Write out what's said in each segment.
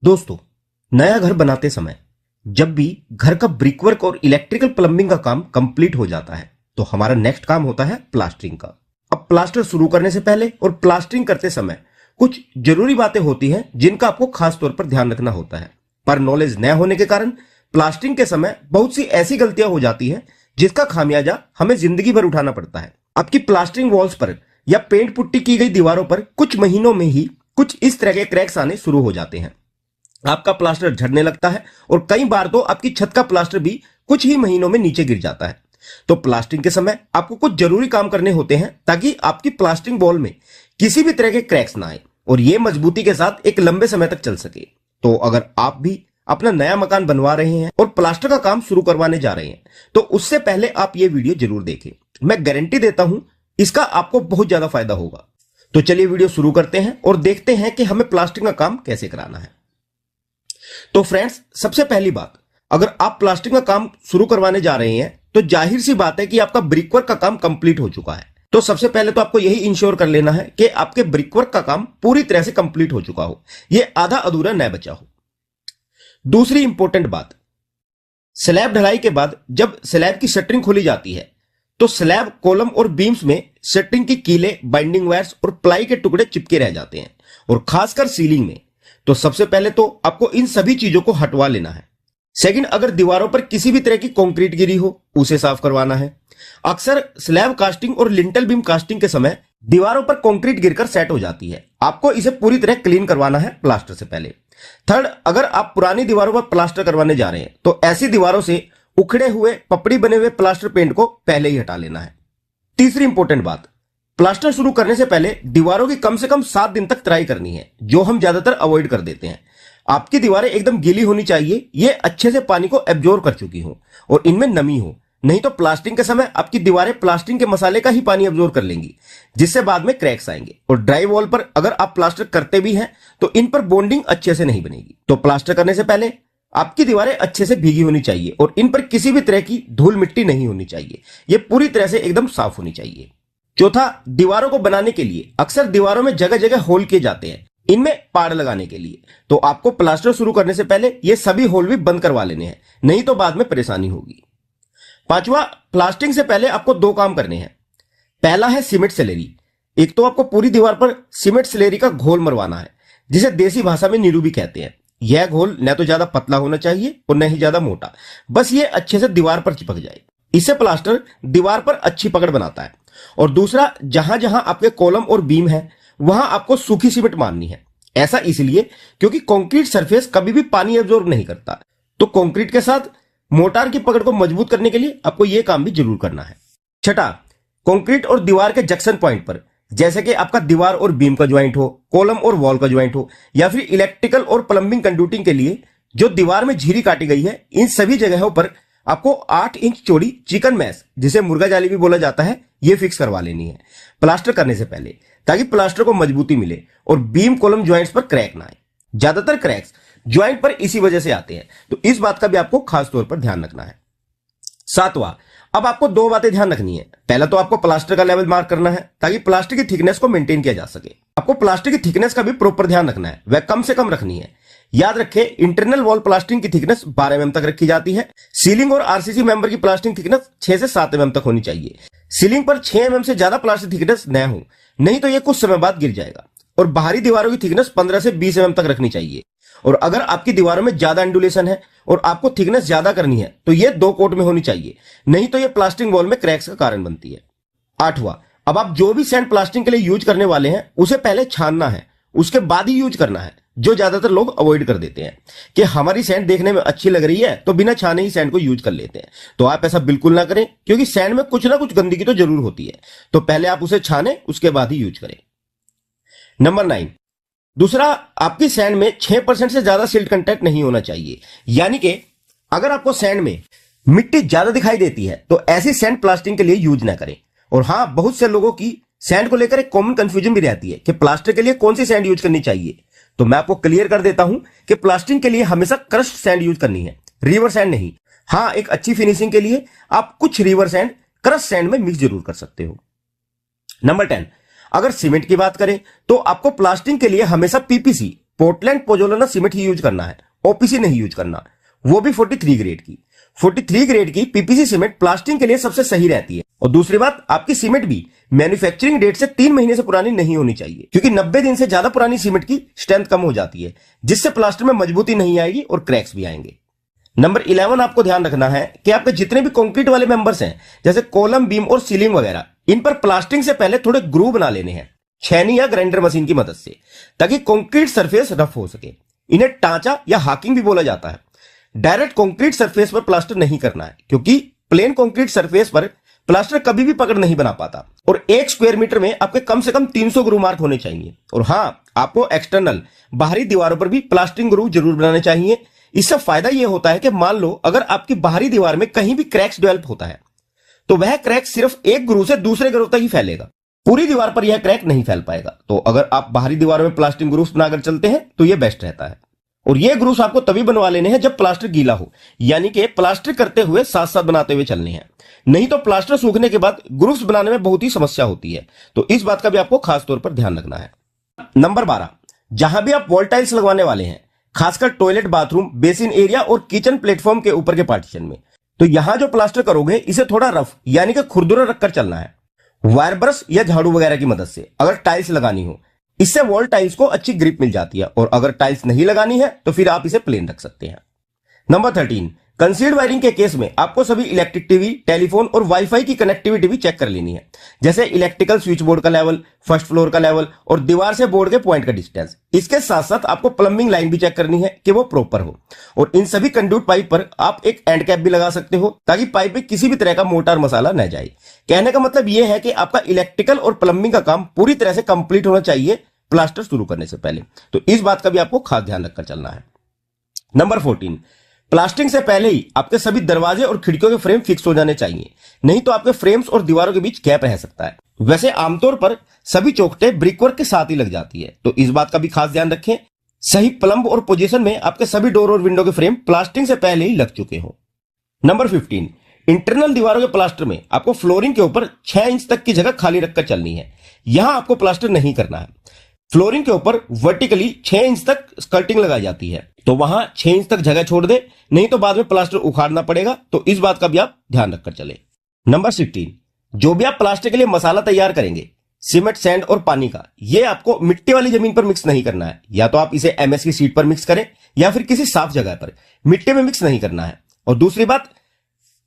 दोस्तों, नया घर बनाते समय जब भी घर का ब्रिकवर्क और इलेक्ट्रिकल प्लम्बिंग का काम कंप्लीट हो जाता है तो हमारा नेक्स्ट काम होता है प्लास्टरिंग का। अब प्लास्टर शुरू करने से पहले और प्लास्टरिंग करते समय कुछ जरूरी बातें होती हैं जिनका आपको खास तौर पर ध्यान रखना होता है, पर नॉलेज न होने के कारण प्लास्टरिंग के समय बहुत सी ऐसी गलतियां हो जाती हैं जिसका खामियाजा हमें जिंदगी भर उठाना पड़ता है। आपकी प्लास्टरिंग वॉल्स पर या पेंट पुट्टी की गई दीवारों पर कुछ महीनों में ही कुछ इस तरह के क्रैक्स आने शुरू हो जाते हैं। आपका प्लास्टर झड़ने लगता है और कई बार तो आपकी छत का प्लास्टर भी कुछ ही महीनों में नीचे गिर जाता है। तो प्लास्टरिंग के समय आपको कुछ जरूरी काम करने होते हैं ताकि आपकी प्लास्टरिंग वॉल में किसी भी तरह के क्रैक्स ना आए और यह मजबूती के साथ एक लंबे समय तक चल सके। तो अगर आप भी अपना नया मकान बनवा रहे हैं और प्लास्टर का काम शुरू करवाने जा रहे हैं तो उससे पहले आप ये वीडियो जरूर देखें। मैं गारंटी देता हूं इसका आपको बहुत ज्यादा फायदा होगा। तो चलिए वीडियो शुरू करते हैं और देखते हैं कि हमें प्लास्टरिंग का काम कैसे कराना है। तो फ्रेंड्स, सबसे पहली बात, अगर आप प्लास्टरिंग का काम शुरू करवाने जा रहे हैं तो जाहिर सी बात है कि आपका ब्रिकवर्क का काम कंप्लीट हो चुका है। तो सबसे पहले तो आपको यही इंश्योर कर लेना है कि आपके ब्रिकवर्क का काम पूरी तरह से कंप्लीट हो चुका हो, यह आधा अधूरा न बचा हो। दूसरी इंपॉर्टेंट बात, स्लैब ढलाई के बाद जब स्लैब की शटरिंग खोली जाती है तो स्लैब कॉलम और बीम्स में शटरिंग की कीले, बाइंडिंग वायर्स और प्लाई के टुकड़े चिपके रह जाते हैं और खासकर सीलिंग में। तो सबसे पहले तो आपको इन सभी चीजों को हटवा लेना है। सेकंड, अगर दीवारों पर किसी भी तरह की कंक्रीट गिरी हो उसे साफ करवाना है। अक्सर स्लैब कास्टिंग और लिंटल बीम कास्टिंग के समय दीवारों पर कंक्रीट गिरकर सेट हो जाती है, आपको इसे पूरी तरह क्लीन करवाना है प्लास्टर से पहले। थर्ड, अगर आप पुरानी दीवारों पर प्लास्टर करवाने जा रहे हैं तो ऐसी दीवारों से उखड़े हुए पपड़ी बने हुए प्लास्टर पेंट को पहले ही हटा लेना है। तीसरी इंपॉर्टेंट बात, प्लास्टर शुरू करने से पहले दीवारों की कम से कम 7 दिन तक तराई करनी है, जो हम ज्यादातर अवॉइड कर देते हैं। आपकी दीवारें एकदम गीली होनी चाहिए, ये अच्छे से पानी को एब्जॉर्ब कर चुकी हो और इनमें नमी हो, नहीं तो प्लास्टरिंग के समय आपकी दीवारें प्लास्टरिंग के मसाले का ही पानी एब्जॉर्ब कर लेंगी, जिससे बाद में क्रैक्स आएंगे। और ड्राई वॉल पर अगर आप प्लास्टर करते भी हैं तो इन पर बॉन्डिंग अच्छे से नहीं बनेगी। तो प्लास्टर करने से पहले आपकी दीवारें अच्छे से भीगी होनी चाहिए और इन पर किसी भी तरह की धूल मिट्टी नहीं होनी चाहिए, ये पूरी तरह से एकदम साफ होनी चाहिए। चौथा, दीवारों को बनाने के लिए अक्सर दीवारों में जगह जगह होल किए जाते हैं, इनमें पाड़ लगाने के लिए। तो आपको प्लास्टर शुरू करने से पहले ये सभी होल भी बंद करवा लेने हैं, नहीं तो बाद में परेशानी होगी। पांचवा, प्लास्टरिंग से पहले आपको 2 काम करने हैं। पहला है सीमेंट स्लैरी। एक तो आपको पूरी दीवार पर सीमेंट स्लैरी का घोल मरवाना है, जिसे देसी भाषा में नीरू भी कहते हैं। यह घोल न तो ज्यादा पतला होना चाहिए और न ही ज्यादा मोटा, बस ये अच्छे से दीवार पर चिपक जाए। इससे प्लास्टर दीवार पर अच्छी पकड़ बनाता है। और दूसरा, जहां जहां आपके कॉलम और बीम है वहां आपको सूखी सीमेंट मारनी है। ऐसा इसलिए क्योंकि कंक्रीट सरफेस कभी भी पानी एब्जॉर्ब नहीं करता, तो कंक्रीट के साथ मोर्टार की पकड़ को मजबूत करने के लिए आपको यह काम भी जरूर करना है। छठा, कंक्रीट और दीवार के जंक्शन पॉइंट पर, जैसे कि आपका दीवार और बीम का ज्वाइंट हो, कॉलम और वॉल का ज्वाइंट हो, या फिर इलेक्ट्रिकल और प्लम्बिंग कंड्यूटिंग के लिए जो दीवार में झिरी काटी गई है, इन सभी जगहों पर आपको 8 इंच चौड़ी चिकन मैश, जिसे मुर्गा जाली भी बोला जाता है, यह फिक्स करवा लेनी है प्लास्टर करने से पहले, ताकि प्लास्टर को मजबूती मिले और बीम कॉलम ज्वाइंट्स पर क्रैक ना आए। ज्यादातर क्रैक्स ज्वाइंट पर इसी वजह से आते हैं, तो इस बात का भी आपको खास तौर पर ध्यान रखना है। सातवां, अब आपको 2 बातें ध्यान रखनी है। पहला तो आपको प्लास्टर का लेवल मार्क करना है ताकि प्लास्टर की थिकनेस को मेंटेन किया जा सके। आपको प्लास्टर की थिकनेस का भी प्रॉपर ध्यान रखना है, वह कम से कम रखनी है। याद रखें, इंटरनल वॉल प्लास्टरिंग की थिकनेस 12 mm तक रखी जाती है। सीलिंग और आरसीसी मेंबर की प्लास्टरिंग थिकनेस 6 से 7 mm तक होनी चाहिए। सीलिंग पर 6 mm से ज्यादा प्लास्टर थिकनेस न हो, नहीं तो यह कुछ समय बाद गिर जाएगा। और बाहरी दीवारों की थिकनेस 15 से 20 mm तक रखनी चाहिए। और अगर आपकी दीवारों में ज्यादा एंडुलेशन है और आपको थिकनेस ज्यादा करनी है तो यह 2 कोट में होनी चाहिए, नहीं तो यह प्लास्टरिंग वॉल में क्रैक्स का कारण बनती है। आठवां, अब आप जो भी सैंड प्लास्टरिंग के लिए यूज करने वाले हैं उसे पहले छानना है, उसके बाद ही यूज करना है, जो ज्यादातर लोग अवॉइड कर देते हैं कि हमारी सैंड देखने में अच्छी लग रही है तो बिना छाने ही सैंड को यूज कर लेते हैं। तो आप ऐसा बिल्कुल ना करें, क्योंकि सैंड में कुछ ना कुछ गंदगी तो जरूर होती है, तो पहले आप उसे छाने, उसके बाद ही यूज करें। नंबर 9, दूसरा, आपकी सैंड में 6% से ज्यादा सिल्ट कंटेंट नहीं होना चाहिए। यानी कि अगर आपको सैंड में मिट्टी ज्यादा दिखाई देती है तो ऐसी सैंड प्लास्टरिंग के लिए यूज ना करें। और हां, बहुत से लोगों की सैंड को लेकर एक कॉमन कंफ्यूजन भी रहती है कि प्लास्टर के लिए कौन सी सैंड यूज करनी चाहिए। तो मैं आपको क्लियर कर देता हूं कि प्लास्टरिंग के लिए हमेशा क्रश्ड सैंड यूज करनी है, रिवर सैंड नहीं। हां, एक अच्छी फिनिशिंग के लिए आप कुछ रिवर सैंड क्रश सैंड में मिक्स जरूर कर सकते हो। नंबर 10, अगर सीमेंट की बात करें तो आपको प्लास्टरिंग के लिए हमेशा पीपीसी पोर्टलैंड पोजोलाना सीमेंट ही यूज करना है, ओपीसी नहीं यूज करना, वो भी 43 ग्रेड की। 43 ग्रेड की पीपीसी सीमेंट प्लास्टिंग के लिए सबसे सही रहती है। और दूसरी बात, आपकी सीमेंट भी मैन्युफैक्चरिंग डेट से 3 महीने से पुरानी नहीं होनी चाहिए, क्योंकि 90 दिन से ज्यादा पुरानी सीमेंट की स्ट्रेंथ कम हो जाती है, जिससे प्लास्टर में मजबूती नहीं आएगी और क्रैक्स भी आएंगे। नंबर 11 आपको ध्यान रखना है कि आपके जितने भी कंक्रीट वाले मेंबर्स हैं, जैसे कॉलम, बीम और सीलिंग वगैरह, इन पर प्लास्टिंग से पहले थोड़े ग्रूव बना लेने हैं छेनी या ग्राइंडर मशीन की मदद से, ताकि कंक्रीट सरफेस रफ हो सके। इन्हें टांचा या हाकिंग भी बोला जाता है। डायरेक्ट कंक्रीट सरफेस पर प्लास्टर नहीं करना है, क्योंकि प्लेन कंक्रीट सरफेस पर प्लास्टर कभी भी पकड़ नहीं बना पाता। और 1 स्क्वायर मीटर में आपके कम से कम 300 ग्रूव मार्क होने चाहिए। और हाँ, आपको एक्सटर्नल बाहरी दीवारों पर भी प्लास्टरिंग ग्रूव जरूर बनाने चाहिए। इससे फायदा यह होता है कि मान लो अगर आपकी बाहरी दीवार में कहीं भी क्रैक्स डेवलप होता है, तो वह क्रैक सिर्फ एक ग्रूव से दूसरे ग्रूव तक ही फैलेगा, पूरी दीवार पर यह क्रैक नहीं फैल पाएगा। तो अगर आप बाहरी दीवारों में प्लास्टरिंग ग्रूव्स बनाकर चलते हैं तो यह बेस्ट रहता है। और ये ग्रूव्स आपको तभी बनवा लेने हैं जब प्लास्टर गीला हो, यानी कि प्लास्टर करते हुए साथ साथ बनाते हुए चलने हैं। नहीं तो प्लास्टर सूखने के बाद ग्रूव्स बनाने में बहुत ही समस्या होती है, तो इस बात का भी आपको खास तौर पर ध्यान रखना है। नंबर 12, जहां भी आप वॉल टाइल्स लगवाने वाले हैं, खासकर टॉयलेट, बाथरूम, बेसिन एरिया और किचन प्लेटफॉर्म के ऊपर के पार्टीशन में, तो यहां जो प्लास्टर करोगे इसे थोड़ा रफ यानी कि खुरदुरा रखकर चलना है, वायर ब्रश या झाड़ू वगैरह की मदद से अगर टाइल्स लगानी हो। इससे वॉल टाइल्स को अच्छी ग्रिप मिल जाती है। और अगर टाइल्स नहीं लगानी है तो फिर आप इसे प्लेन रख सकते हैं। नंबर 13, कंसील्ड वायरिंग के केस में आपको सभी इलेक्ट्रिक टीवी, टेलीफोन और वाईफाई की कनेक्टिविटी भी चेक कर लेनी है, जैसे इलेक्ट्रिकल स्विच बोर्ड का लेवल, फर्स्ट फ्लोर का लेवल और दीवार से बोर्ड के पॉइंट का डिस्टेंस। इसके साथ साथ आपको प्लम्बिंग लाइन भी चेक करनी है कि वो प्रॉपर हो। और इन सभी कंड्यूट पाइप पर आप एक एंड कैप भी लगा सकते हो, ताकि पाइप में किसी भी तरह का मोटार मसाला न जाए। कहने का मतलब यह है कि आपका इलेक्ट्रिकल और प्लम्बिंग का काम पूरी तरह से कंप्लीट होना चाहिए प्लास्टर शुरू करने से पहले, तो इस बात का भी आपको खास ध्यान रखकर चलना है। नंबर 14, प्लास्टिंग से पहले ही आपके सभी दरवाजे और खिड़कियों के फ्रेम फिक्स हो जाने चाहिए, नहीं तो आपके फ्रेम्स और दीवारों के बीच गैप रह सकता है। वैसे आमतौर पर सभी चौखटें ब्रिकवर्क के साथ ही लग जाती है, तो इस बात का भी खास ध्यान रखें सही प्लम्ब और पोजीशन में आपके सभी डोर और विंडो के फ्रेम प्लास्टिंग से पहले ही लग चुके हो। नंबर 15, इंटरनल दीवारों के प्लास्टर में आपको फ्लोरिंग के ऊपर 6 इंच तक की जगह खाली रखकर चलनी है। यहां आपको प्लास्टर नहीं करना है। फ्लोरिंग के ऊपर वर्टिकली 6 इंच तक स्कर्टिंग लगाई जाती है, तो वहां 6 इंच तक जगह छोड़ दे, नहीं तो बाद में प्लास्टर उखाड़ना पड़ेगा, तो इस बात का भी आप ध्यान रखकर चले। नंबर 16, जो भी आप प्लास्टर के लिए मसाला तैयार करेंगे, सीमेंट, सैंड और पानी का, यह आपको मिट्टी वाली जमीन पर मिक्स नहीं करना है। या तो आप इसे एमएस की सीट पर मिक्स करें या फिर किसी साफ जगह पर, मिट्टी में मिक्स नहीं करना है। और दूसरी बात,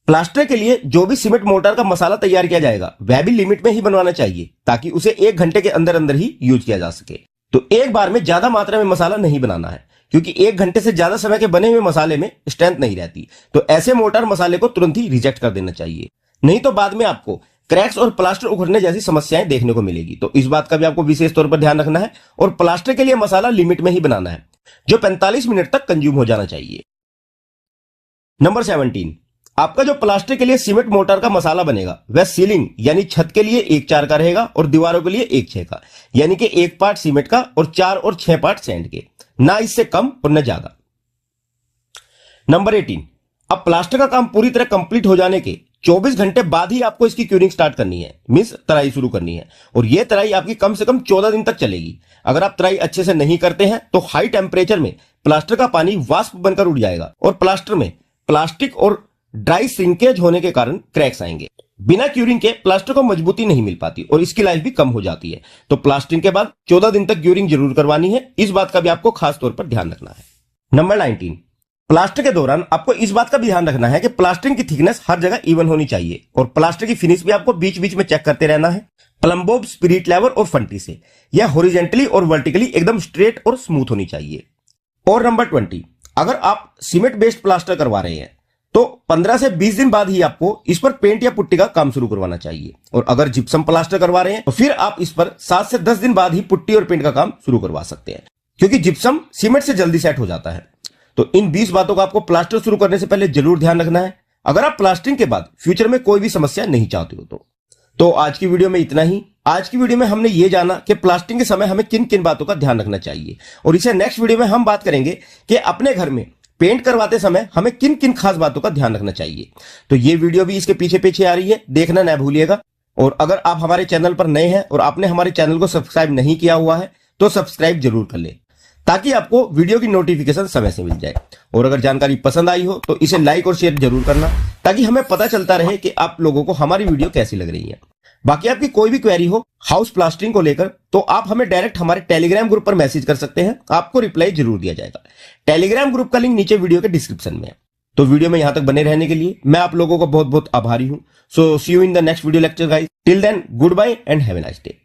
प्लास्टर के लिए जो भी सीमेंट मोर्टार का मसाला तैयार किया जाएगा वह भी लिमिट में ही बनवाना चाहिए, ताकि उसे 1 घंटे के अंदर अंदर ही यूज किया जा सके। तो एक बार में ज्यादा मात्रा में मसाला नहीं बनाना है, क्योंकि 1 घंटे से ज्यादा समय के बने हुए मसाले में स्ट्रेंथ नहीं रहती। तो ऐसे मोर्टार मसाले को तुरंत ही रिजेक्ट कर देना चाहिए, नहीं तो बाद में आपको क्रैक्स और प्लास्टर उखड़ने जैसी समस्याएं देखने को मिलेगी। तो इस बात का भी आपको विशेष तौर पर ध्यान रखना है। और प्लास्टर के लिए मसाला लिमिट में ही बनाना है, जो 45 मिनट तक कंज्यूम हो जाना चाहिए। नंबर 17, आपका जो प्लास्टर के लिए सीमेंट मोर्टार का मसाला बनेगा वह सीलिंग यानी छत के लिए 1/4 का रहेगा और दीवारों के लिए 1/6 का, यानी कि 1 पार्ट सीमेंट का और 4 और 6 पार्ट सैंड के, ना इससे कम और न ज्यादा। नंबर 18, अब प्लास्टर का काम पूरी तरह कंप्लीट हो जाने के 24 घंटे बाद ही आपको इसकी क्यूरिंग स्टार्ट करनी है, मींस तराई शुरू करनी है। और यह तराई आपकी कम से कम 14 दिन तक चलेगी। अगर आप तराई अच्छे से नहीं करते हैं तो हाई टेम्परेचर में प्लास्टर का पानी वाष्प बनकर उड़ जाएगा और प्लास्टर में प्लास्टिक और ड्राई श्रिंकेज होने के कारण क्रैक्स आएंगे। बिना क्यूरिंग के प्लास्टर को मजबूती नहीं मिल पाती और इसकी लाइफ भी कम हो जाती है। तो प्लास्टरिंग के बाद 14 दिन तक क्यूरिंग जरूर करवानी है, इस बात का भी आपको खास तौर पर ध्यान रखना है। नंबर 19, प्लास्टर के दौरान आपको इस बात का भी ध्यान रखना है कि प्लास्टरिंग की थिकनेस हर जगह इवन होनी चाहिए और प्लास्टर की फिनिश भी आपको बीच बीच में चेक करते रहना है, प्लम्बोब, स्पिरिट लेवल और फंटी से। यह हॉरिजॉन्टली और वर्टिकली एकदम स्ट्रेट और स्मूथ होनी चाहिए। और नंबर 20, अगर आप सीमेंट बेस्ड प्लास्टर करवा रहे हैं तो 15 से 20 दिन बाद ही आपको इस पर पेंट या पुट्टी का काम शुरू करवाना चाहिए। और अगर जिप्सम प्लास्टर करवा रहे हैं तो फिर आप इस पर 7 से 10 दिन बाद ही पुट्टी और पेंट का काम शुरू करवा सकते हैं, क्योंकि जिप्सम सीमेंट से जल्दी सेट हो जाता है। तो इन 20 बातों का आपको प्लास्टर शुरू करने से पहले जरूर ध्यान रखना है, अगर आप प्लास्टरिंग के बाद फ्यूचर में कोई भी समस्या नहीं चाहते हो तो आज की वीडियो में इतना ही। आज की वीडियो में हमने ये जाना कि प्लास्टरिंग के समय हमें किन किन बातों का ध्यान रखना चाहिए, और इसे नेक्स्ट वीडियो में हम बात करेंगे कि अपने घर में पेंट करवाते समय हमें किन किन खास बातों का ध्यान रखना चाहिए। तो ये वीडियो भी इसके पीछे पीछे आ रही है, देखना ना भूलिएगा। और अगर आप हमारे चैनल पर नए हैं और आपने हमारे चैनल को सब्सक्राइब नहीं किया हुआ है तो सब्सक्राइब जरूर कर ले, ताकि आपको वीडियो की नोटिफिकेशन समय से मिल जाए। और अगर जानकारी पसंद आई हो तो इसे लाइक और शेयर जरूर करना, ताकि हमें पता चलता रहे कि आप लोगों को हमारी वीडियो कैसी लग रही है। बाकी आपकी कोई भी क्वेरी हो हाउस प्लास्टरिंग को लेकर तो आप हमें डायरेक्ट हमारे टेलीग्राम ग्रुप पर मैसेज कर सकते हैं, आपको रिप्लाई जरूर दिया जाएगा। टेलीग्राम ग्रुप का लिंक नीचे वीडियो के डिस्क्रिप्शन में है। तो वीडियो में यहां तक बने रहने के लिए मैं आप लोगों को बहुत बहुत आभारी हूं। So see you in the next video lecture guys. Till then goodbye and have a nice day.